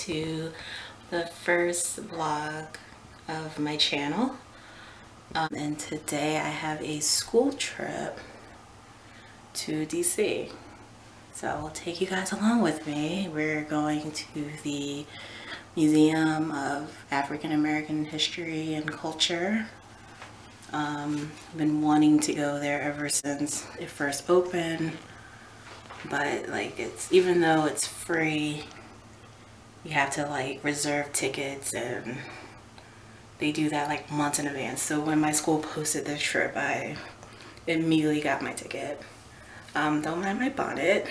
to the first vlog of my channel. And today I have a school trip to DC. So I will take you guys along with me. We're going to the Museum of African American History and Culture. I've been wanting to go there ever since it first opened, but like even though it's free, you have to like reserve tickets, and they do that like months in advance. So when my school posted this trip, I immediately got my ticket. Don't mind my bonnet.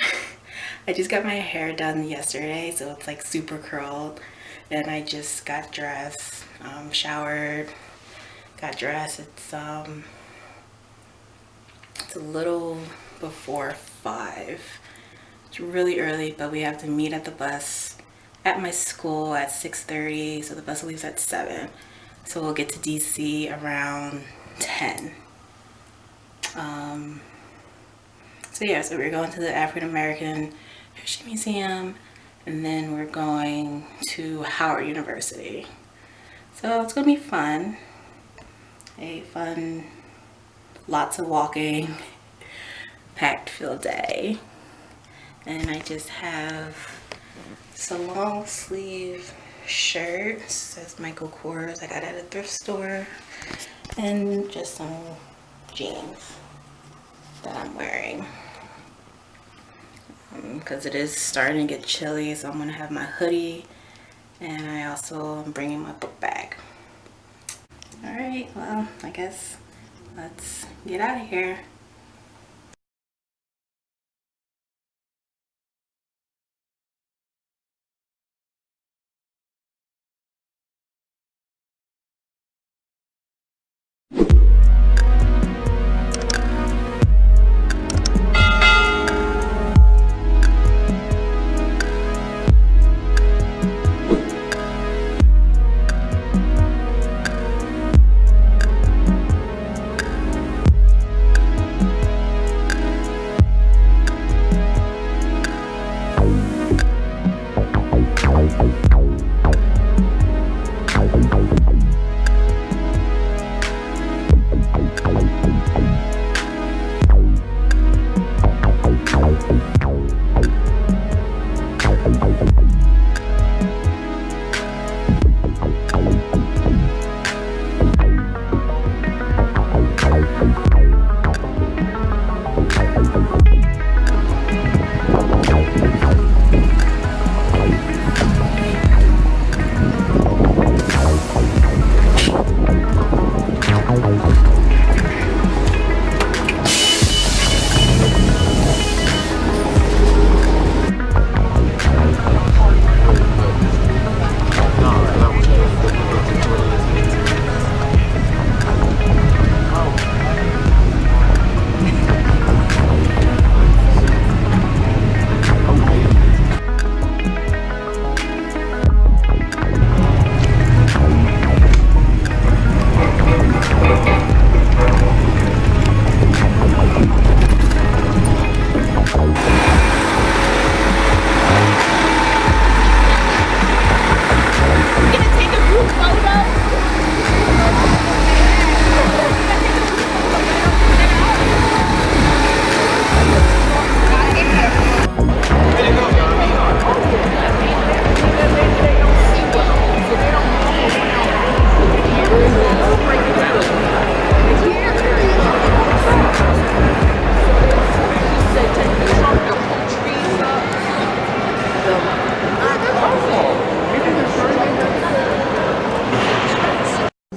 I just got my hair done yesterday, so it's like super curled, and I just got dressed, showered, got dressed. It's a little before 5. It's really early, but we have to meet at the bus at my school at 6:30, so the bus leaves at 7. So we'll get to DC around 10. So yeah, so we're going to the African American History Museum, and then we're going to Howard University. So it's gonna be fun. Lots of walking, packed field day. And I just have some long sleeve shirt, says Michael Kors, I got it at a thrift store, and just some jeans that I'm wearing because it is starting to get chilly, so I'm gonna have my hoodie, and I also am bringing my book bag. All right, well, I guess let's get out of here.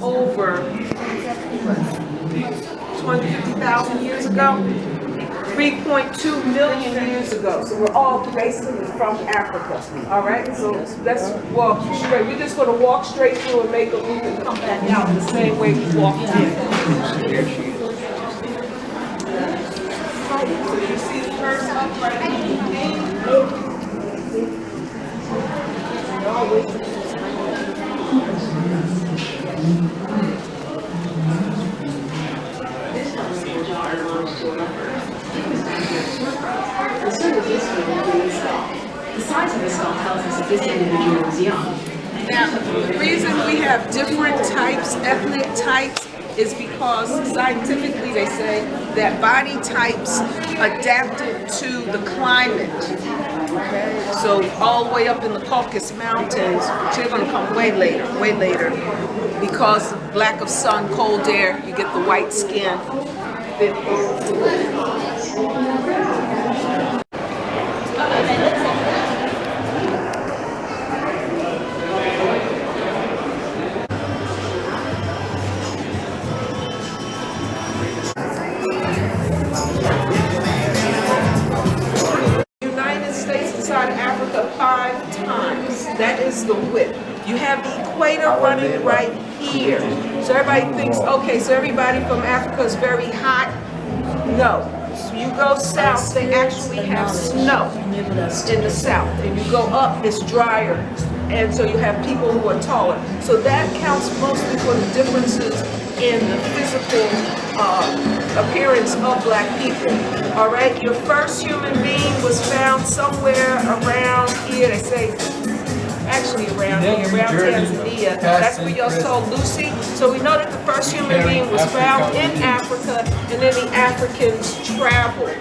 Over 250,000 years ago, 3.2 million years ago. So we're all basically from Africa. All right, so let's walk straight. We're just going to walk straight through and make a loop and come back out the same way we walked in. So you see the first up right size of the skull tells us that this individual was young. Now, the reason we have different types, ethnic types, is because scientifically they say that body types adapted to the climate. Okay? So all the way up in the Caucasus Mountains, which they're going to come way later, because of lack of sun, cold air, you get the white skin. Africa 5 times. That is the width. You have the equator running right here. So everybody thinks, okay, so everybody from Africa is very hot. No. So you go south, they actually have snow in the south. And you go up, it's drier. And so you have people who are taller. So that counts mostly for the differences in the physical appearance of black people. All right, your first human being was found somewhere around here. They say, actually around here, around Tanzania. That's where y'all saw Lucy. So we know that the first human being was found in Africa, and then the Africans traveled.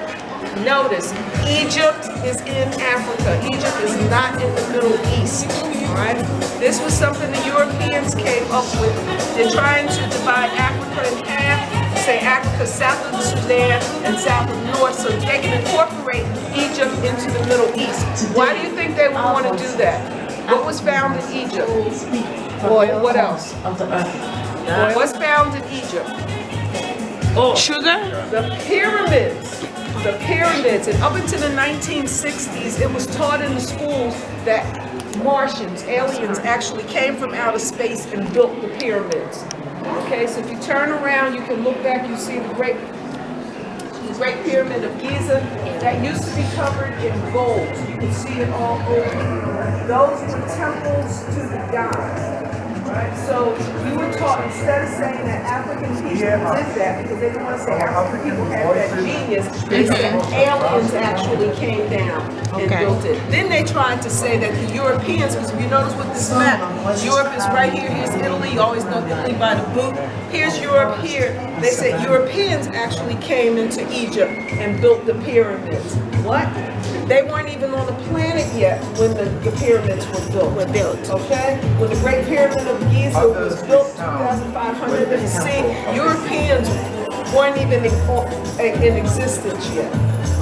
Notice, Egypt is in Africa. Egypt is not in the Middle East. All right? This was something the Europeans came up with. They're trying to divide Africa in half, say Africa south of the Sudan and south of North, so they can incorporate Egypt into the Middle East. Why do you think they would want to do that? What was found in Egypt? Oil. What else? What's found in Egypt? Sugar? The pyramids. The pyramids. And up until the 1960s, it was taught in the schools that Martians, aliens, actually came from outer space and built the pyramids. Okay, so if you turn around, you can look back, you see the Great Pyramid of Giza. That used to be covered in gold. You can see it all over. Those were temples to the gods. Right? So you were taught, instead of saying that African people did that, because they didn't want to say African people had that genius, they said aliens actually came down and built it. Then they tried to say that the Europeans, because if you notice what this meant, Europe is right here, here's Italy, you always know Italy by the boot. Here's Europe here. They said Europeans actually came into Egypt and built the pyramids. What? They weren't even on the planet yet when the pyramids were built. Okay? When the Great Pyramid of Giza was built 2,500 BC, Europeans weren't even in existence yet.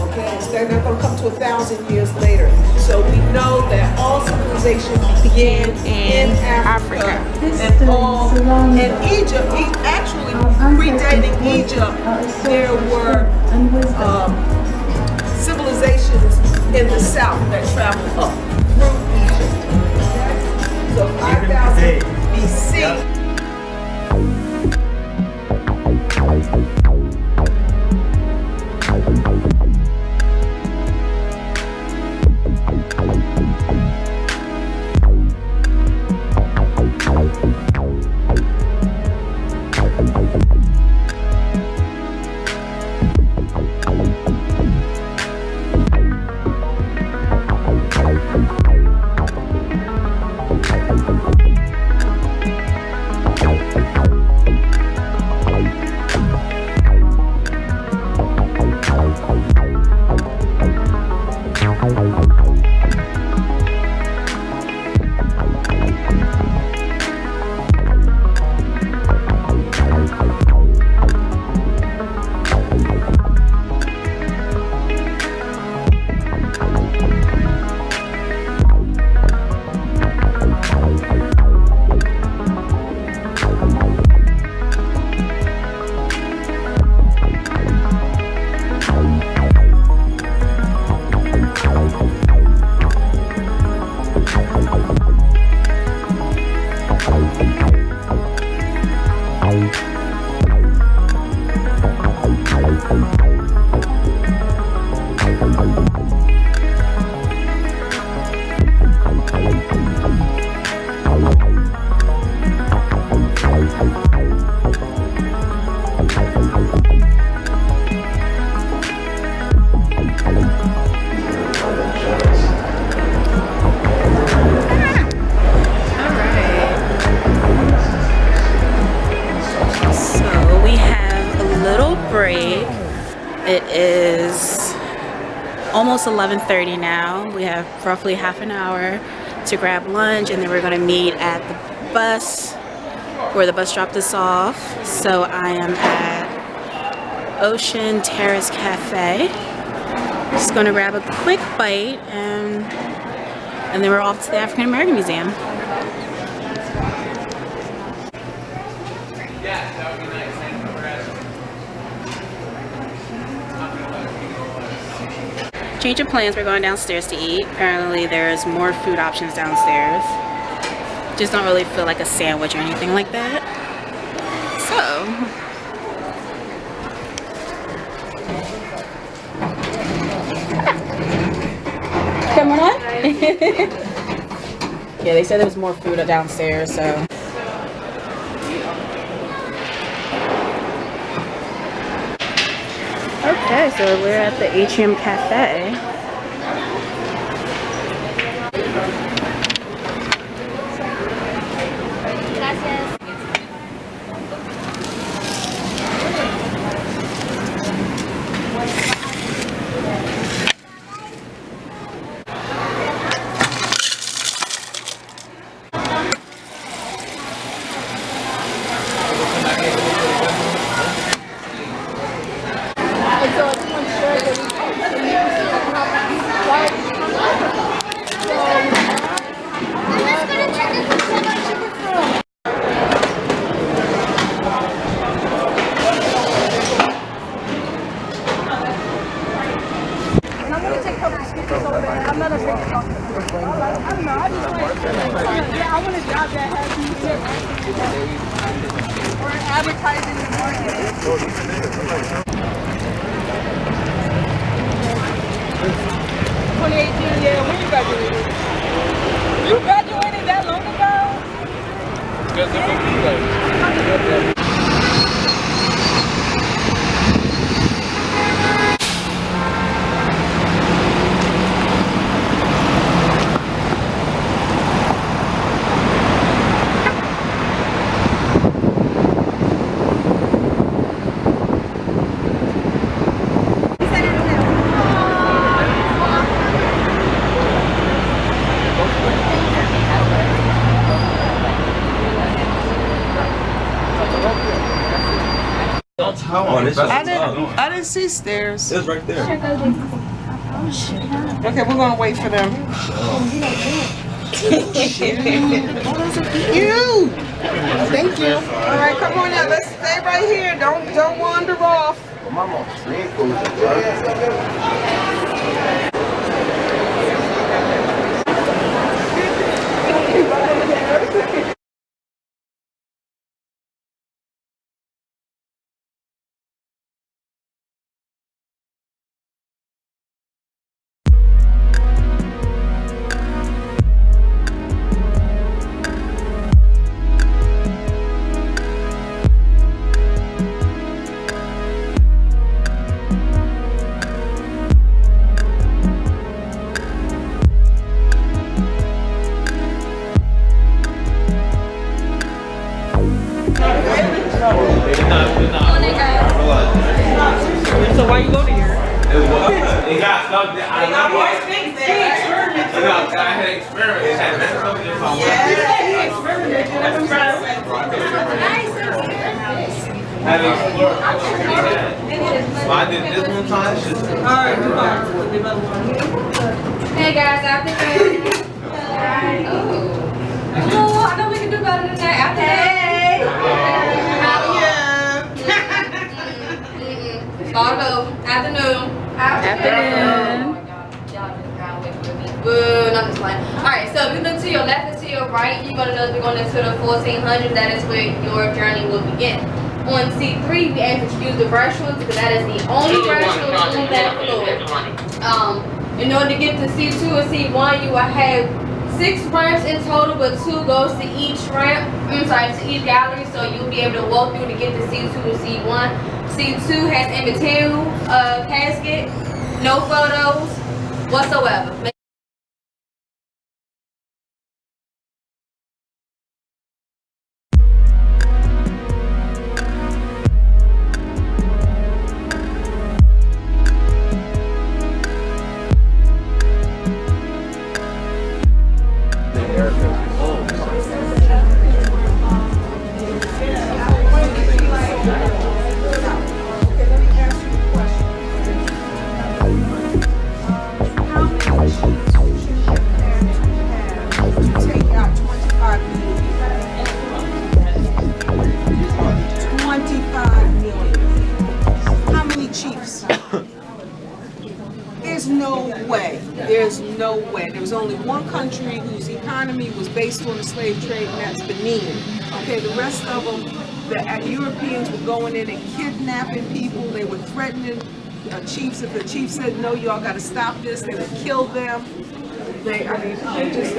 Okay? So they're not going to come to 1,000 years later. So we know that all civilization began in Africa. And all in Egypt, actually predating Egypt, there were civilizations in the south that traveled up through Egypt. Okay? So 5,000 BC. almost 11:30 now. We have roughly half an hour to grab lunch, and then we're going to meet at the bus where the bus dropped us off. So I am at Ocean Terrace Cafe. Just going to grab a quick bite, and then we're off to the African American Museum. Change of plans, we're going downstairs to eat. Apparently there's more food options downstairs. Just don't really feel like a sandwich or anything like that. So, come on. Yeah, they said there was more food downstairs, so. Okay, so we're at the HM Cafe. Advertising and marketing. 2018, yeah, when you graduated? You graduated that long ago? I didn't see stairs. It's right there. Okay, we're gonna wait for them. You. Thank you. All right, come on now. Let's stay right here. Don't wander off. So why you go to here? It got stuck there. I had experiments. Had messed up there. Had explored. So I did this one time. Alright, Hey guys, after that. Oh, I know we can do better than that. After that. Start over. Afternoon. Afternoon. Oh my God. Y'all just got away from me. Boo, not this one. Alright, so if you look to your left and to your right, you're going to notice we're going into the 1400. That is where your journey will begin. On C3, we aim to use the restrooms because that is the only restroom on that floor. In order to get to C2 and C1, you will have 6 ramps in total, but 2 goes to each ramp. To each gallery, so you'll be able to walk through to get to C2 and C1. C2 has immaterial casket, no photos whatsoever. no way. There was only one country whose economy was based on the slave trade, and that's Benin. Okay, the rest of them, the Europeans were going in and kidnapping people. They were threatening chiefs. If the chief said, no, y'all got to stop this, they would kill them. It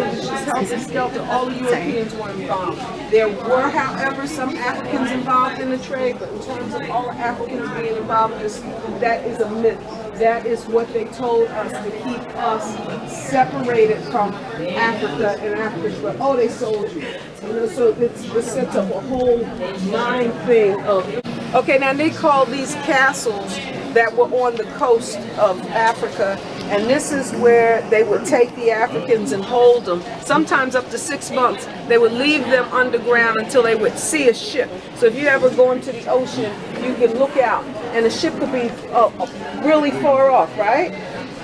was just helter skelter. All the Europeans were involved. There were, however, some Africans involved in the trade, but in terms of all Africans being involved in this, that is a myth. That is what they told us to keep us separated from Africa and Africans. But oh, they sold you. You know, so it sets up a whole mind thing of. Okay, now they call these castles that were on the coast of Africa, and this is where they would take the Africans and hold them, sometimes up to 6 months. They would leave them underground until they would see a ship. So if you ever go into the ocean, you can look out, and the ship could be really far off, right?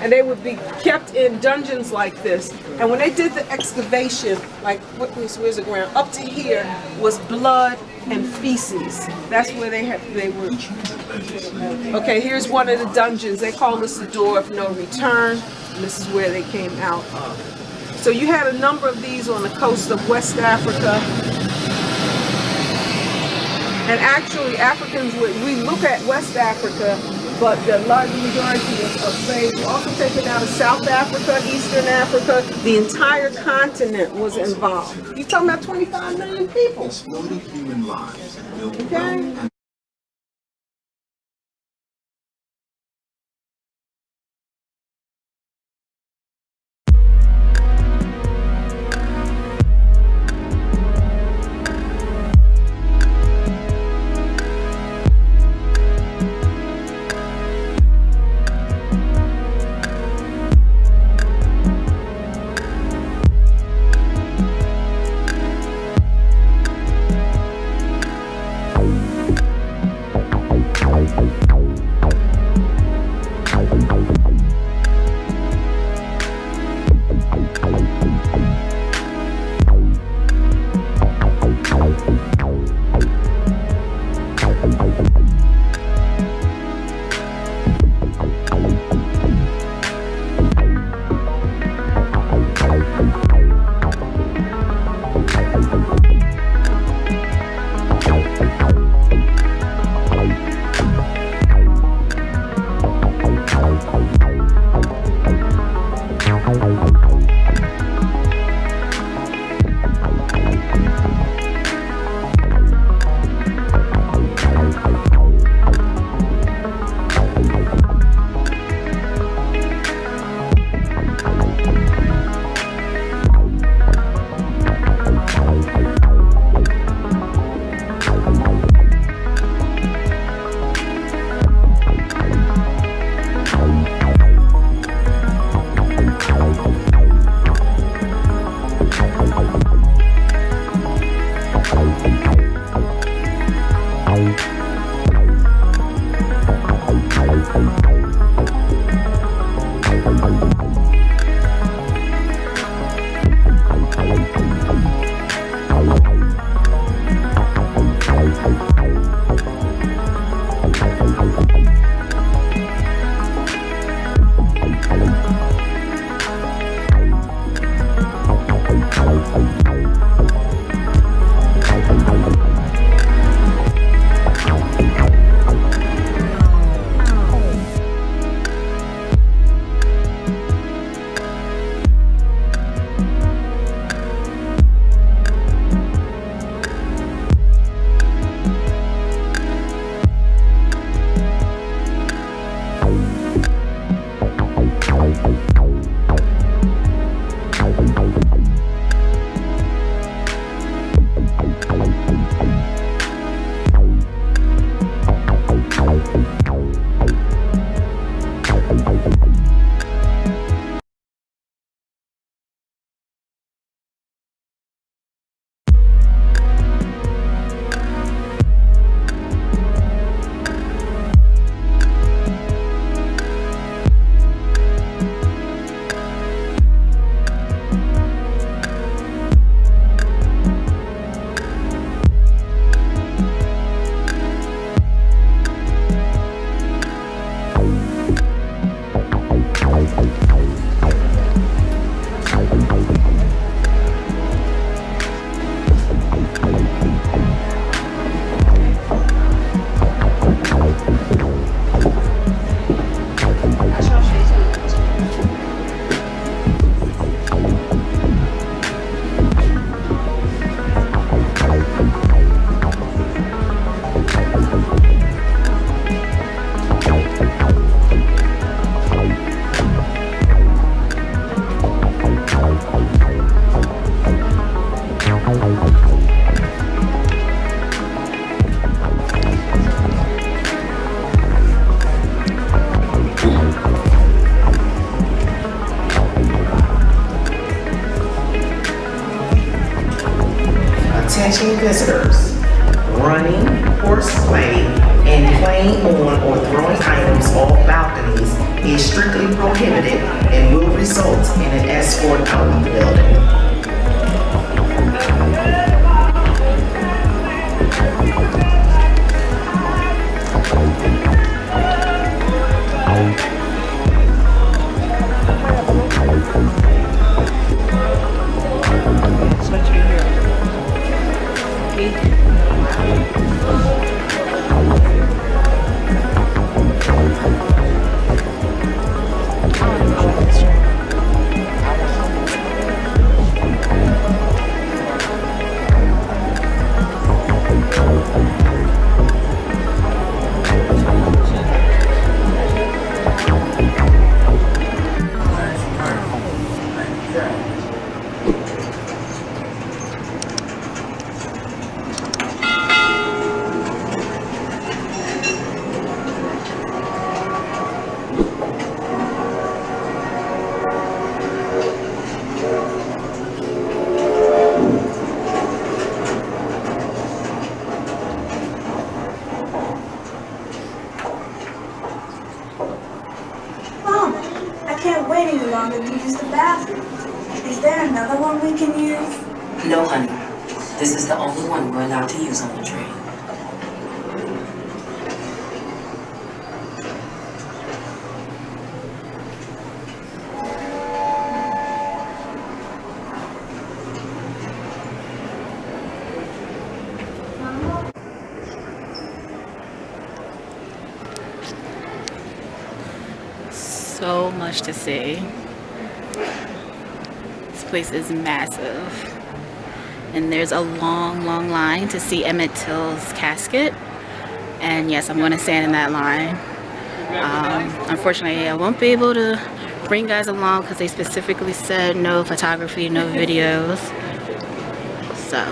And they would be kept in dungeons like this. And when they did the excavation, like, where's the ground? Up to here was blood and feces. That's where they were. Okay, here's one of the dungeons. They call this the door of no return. And this is where they came out of. So you had a number of these on the coast of West Africa. And actually, Africans, we look at West Africa, but the large majority of slaves were also taken out of South Africa, Eastern Africa. The entire continent was involved. You're talking about 25 million people. Exploded human lives. Okay? snatching visitors, running, horseplay, and playing on or throwing items off balconies is strictly prohibited and will result in an escort out of the building. No, honey. This is the only one we're allowed to use on the train. So much to see. This place is massive. And there's a long, long line to see Emmett Till's casket. And yes, I'm going to stand in that line. Unfortunately, I won't be able to bring guys along because they specifically said no photography, no videos. So.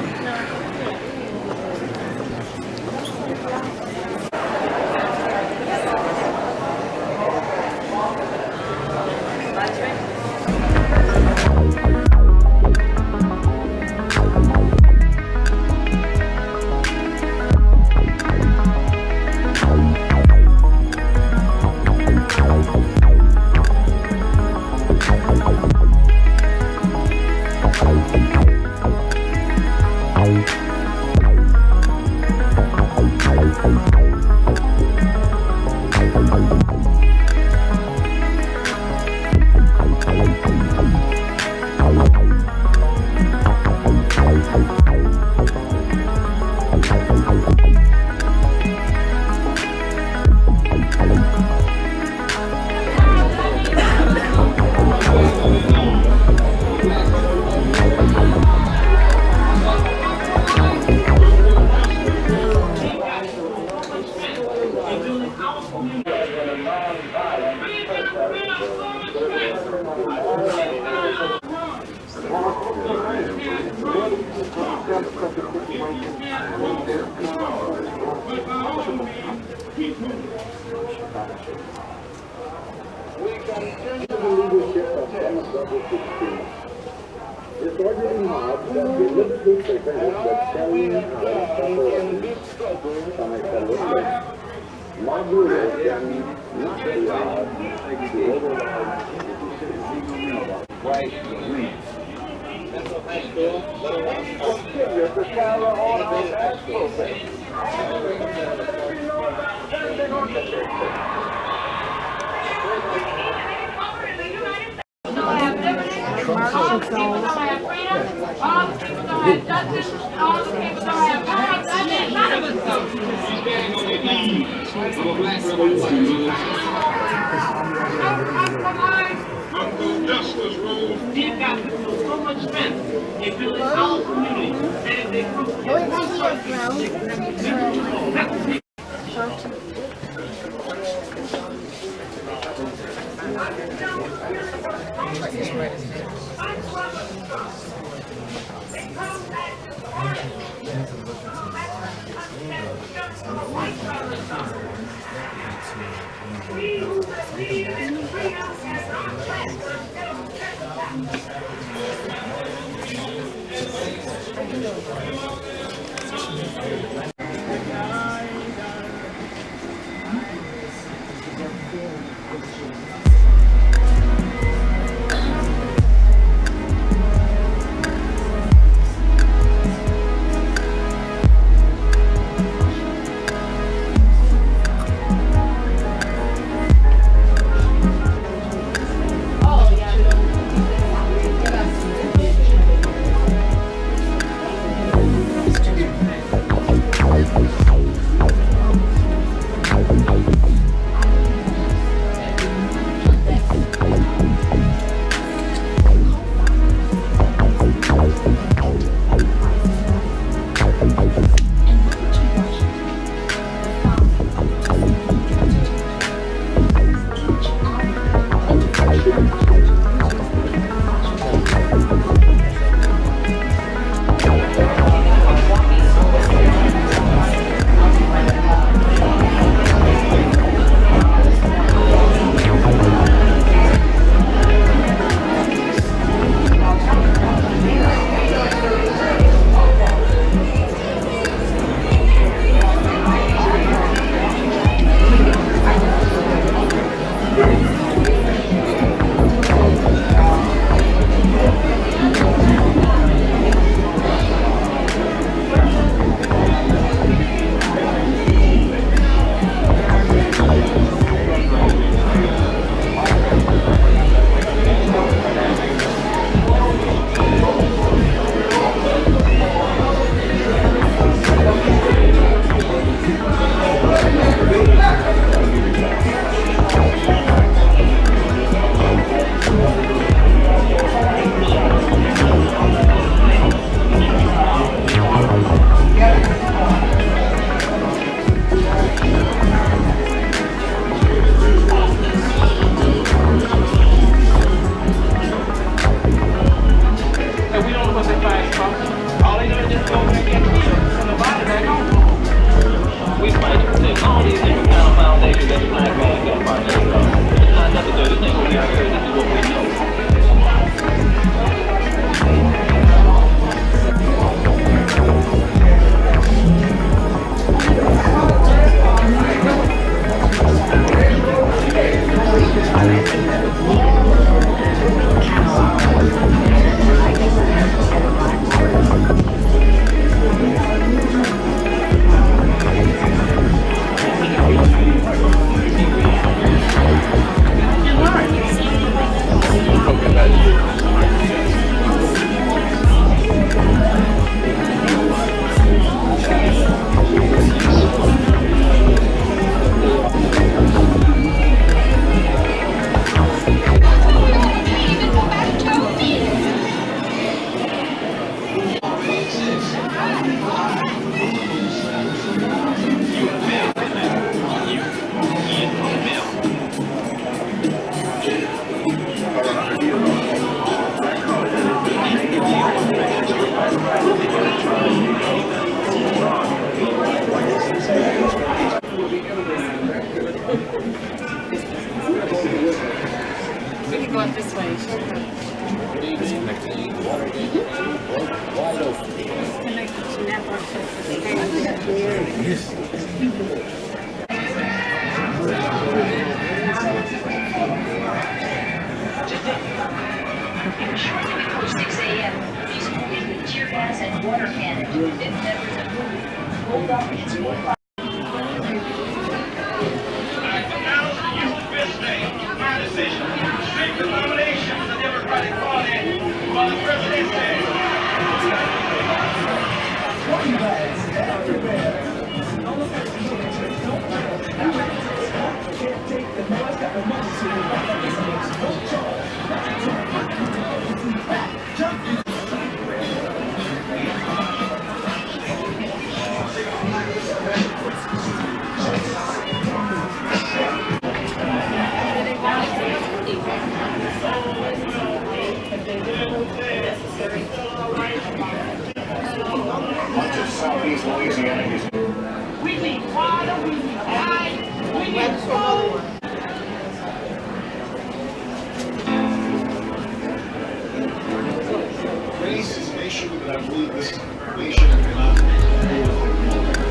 issue that I believe this nation cannot deal with anymore.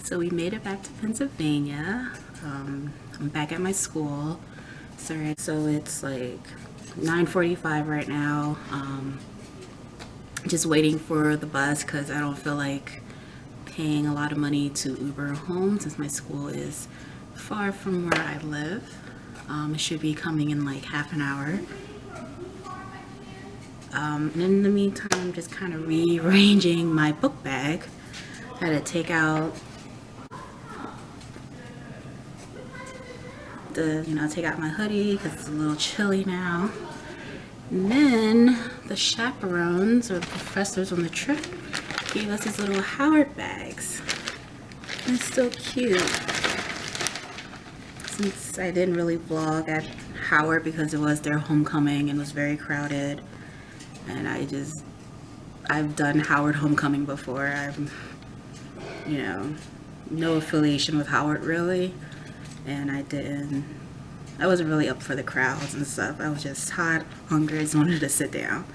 So we made it back to Pennsylvania. I'm back at my school. Sorry. So it's like 9:45 right now. Just waiting for the bus because I don't feel like paying a lot of money to Uber home since my school is far from where I live. It should be coming in like half an hour. And in the meantime, I'm just kind of rearranging my book bag. I had to take out take out my hoodie because it's a little chilly now. And then the chaperones or the professors on the trip gave us these little Howard bags. And it's so cute. Since I didn't really vlog at Howard because it was their homecoming and was very crowded, and I've done Howard homecoming before. I'm, no affiliation with Howard really, and I wasn't really up for the crowds and stuff. I was just hot, hungry, just wanted to sit down.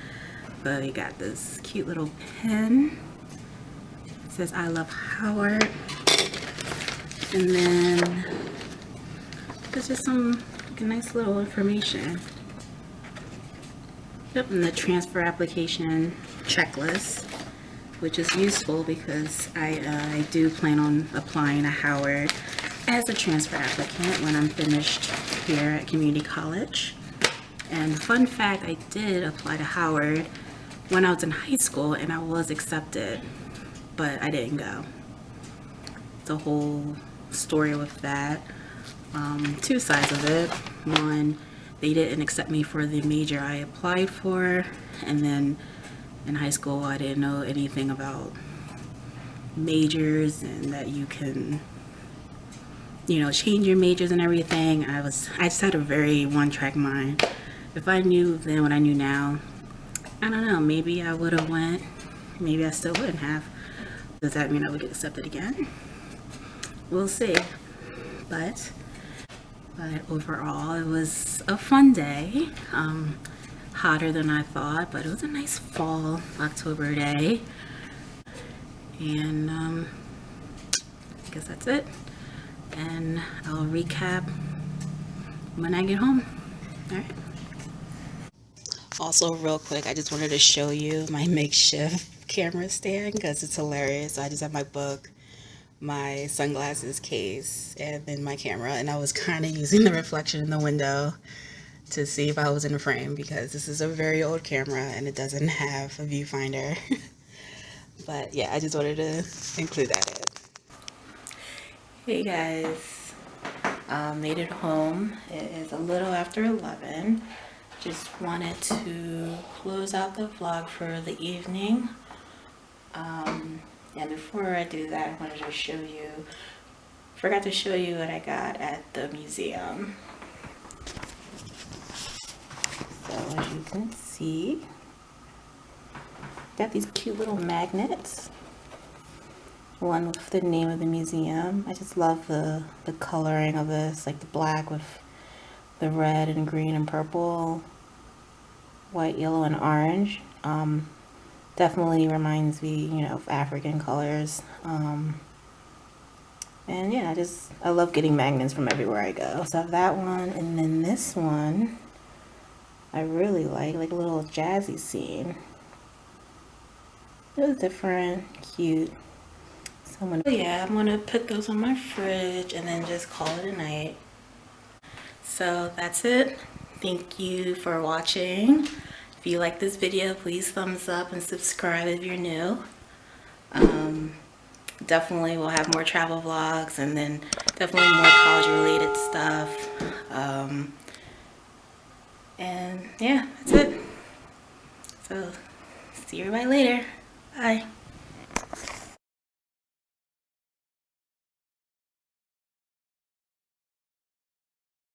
But we got this cute little pen. It says I love Howard. And then there's just some nice little information. Yep, and the transfer application checklist, which is useful because I do plan on applying to Howard as a transfer applicant when I'm finished here at community college. And fun fact, I did apply to Howard when I was in high school and I was accepted, but I didn't go. It's a whole story with that. Two sides of it. One, they didn't accept me for the major I applied for, and then in high school I didn't know anything about majors and that you can, you know, change your majors and everything. I just had a very one-track mind. If I knew then what I knew now, I don't know, maybe I would have went, maybe I still wouldn't have. Does that mean I would get accepted again? We'll see. But overall, it was a fun day. Hotter than I thought, but it was a nice fall October day. And I guess that's it. And I'll recap when I get home. All right. Also, real quick, I just wanted to show you my makeshift camera stand because it's hilarious. I just have my book, my sunglasses case, and then my camera, and I was kind of using the reflection in the window to see if I was in the frame because this is a very old camera and it doesn't have a viewfinder. But yeah, I just wanted to include that in. Hey guys, made it home. It is a little after 11. Just wanted to close out the vlog for the evening. And before I do that, I wanted to show you, forgot to show you what I got at the museum. So as you can see, got these cute little magnets. One with the name of the museum. I just love the coloring of this, like the black with the red and green and purple, white, yellow, and orange. Definitely reminds me, you know, of African colors. And yeah, I love getting magnets from everywhere I go. So I have that one, and then this one I really like a little jazzy scene. It was different, cute. So I'm gonna put those on my fridge and then just call it a night. So that's it. Thank you for watching. If you like this video, please thumbs up and subscribe if you're new. Definitely we'll have more travel vlogs and then definitely more college related stuff. And yeah, that's it. So see everybody later. Bye.